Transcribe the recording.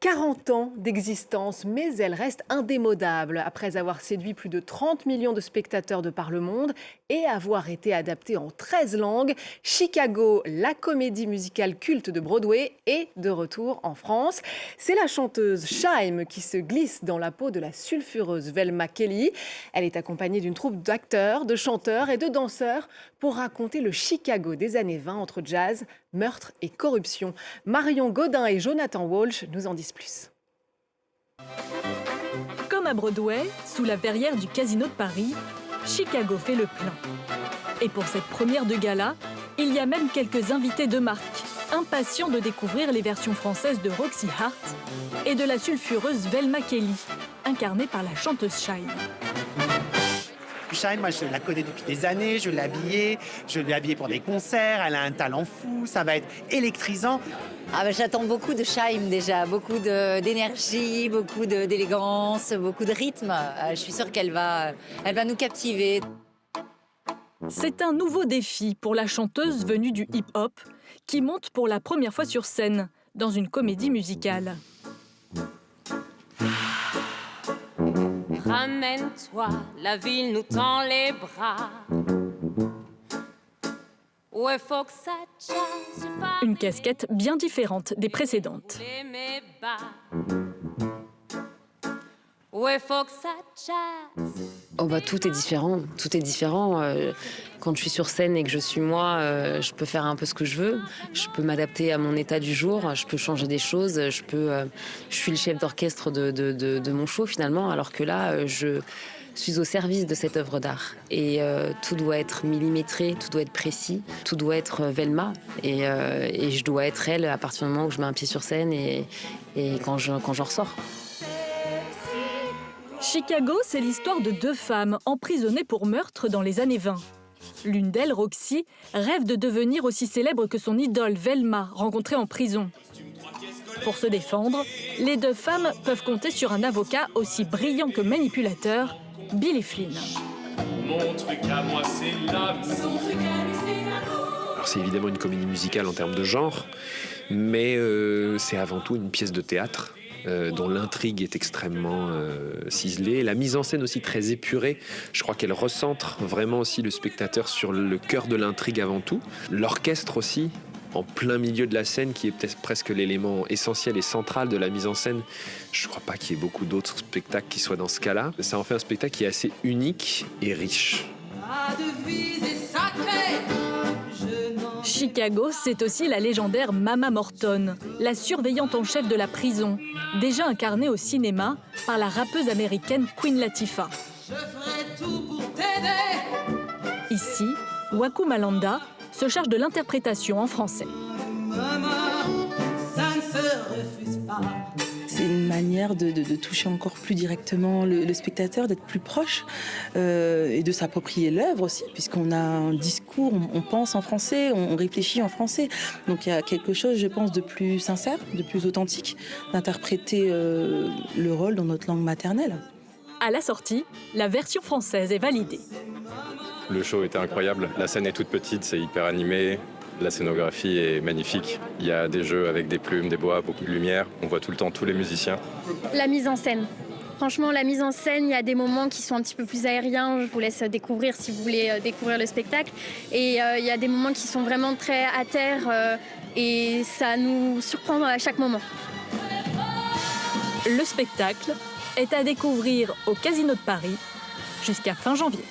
40 ans d'existence, mais elle reste indémodable. Après avoir séduit plus de 30 millions de spectateurs de par le monde et avoir été adaptée en 13 langues, Chicago, la comédie musicale culte de Broadway, est de retour en France. C'est la chanteuse Shaim qui se glisse dans la peau de la sulfureuse Velma Kelly. Elle est accompagnée d'une troupe d'acteurs, de chanteurs et de danseurs pour raconter le Chicago des années 20 entre jazz, meurtre et corruption. Marion Gaudin et Jonathan Walsh nous en disent plus. Comme à Broadway, sous la verrière du Casino de Paris, Chicago fait le plein. Et pour cette première de gala, il y a même quelques invités de marque, impatients de découvrir les versions françaises de Roxy Hart et de la sulfureuse Velma Kelly, incarnée par la chanteuse Shaim. Shaim, moi je la connais depuis des années, je l'ai habillée pour des concerts, elle a un talent fou, ça va être électrisant. J'attends beaucoup de Shaim déjà, beaucoup d'énergie, beaucoup d'élégance, beaucoup de rythme. Je suis sûre qu'elle va nous captiver. C'est un nouveau défi pour la chanteuse venue du hip-hop qui monte pour la première fois sur scène dans une comédie musicale. Ramène-toi, la ville nous tend les bras. Ouais, faut que ça chasse. Une casquette bien différente des précédentes. Ouais, faut que ça chasse. Tout est différent. Tout est différent. Quand je suis sur scène et que je suis moi, je peux faire un peu ce que je veux. Je peux m'adapter à mon état du jour. Je peux changer des choses. Je suis le chef d'orchestre de mon show finalement. Alors que là, je suis au service de cette œuvre d'art. Et tout doit être millimétré, tout doit être précis, tout doit être Velma. Et je dois être elle à partir du moment où je mets un pied sur scène et quand j'en ressors. Chicago, c'est l'histoire de deux femmes emprisonnées pour meurtre dans les années 20. L'une d'elles, Roxy, rêve de devenir aussi célèbre que son idole Velma, rencontrée en prison. Pour se défendre, les deux femmes peuvent compter sur un avocat aussi brillant que manipulateur, Billy Flynn. Mon truc à moi, c'est l'amour. Alors c'est évidemment une comédie musicale en termes de genre, mais c'est avant tout une pièce de théâtre. Dont l'intrigue est extrêmement ciselée. La mise en scène aussi très épurée. Je crois qu'elle recentre vraiment aussi le spectateur sur le cœur de l'intrigue avant tout. L'orchestre aussi, en plein milieu de la scène, qui est peut-être presque l'élément essentiel et central de la mise en scène. Je ne crois pas qu'il y ait beaucoup d'autres spectacles qui soient dans ce cas-là. Ça en fait un spectacle qui est assez unique et riche. Chicago, c'est aussi la légendaire Mama Morton, la surveillante en chef de la prison, déjà incarnée au cinéma par la rappeuse américaine Queen Latifah. Ici, Waku Malanda se charge de l'interprétation en français. C'est une manière de toucher encore plus directement le spectateur, d'être plus proche et de s'approprier l'œuvre aussi, puisqu'on a un discours, on pense en français, on réfléchit en français. Donc il y a quelque chose, je pense, de plus sincère, de plus authentique, d'interpréter le rôle dans notre langue maternelle. À la sortie, la version française est validée. Le show était incroyable, la scène est toute petite, c'est hyper animé. La scénographie est magnifique. Il y a des jeux avec des plumes, des bois, beaucoup de lumière. On voit tout le temps tous les musiciens. La mise en scène. Franchement, la mise en scène, il y a des moments qui sont un petit peu plus aériens. Je vous laisse découvrir si vous voulez découvrir le spectacle. Et il y a des moments qui sont vraiment très à terre et ça nous surprend à chaque moment. Le spectacle est à découvrir au Casino de Paris jusqu'à fin janvier.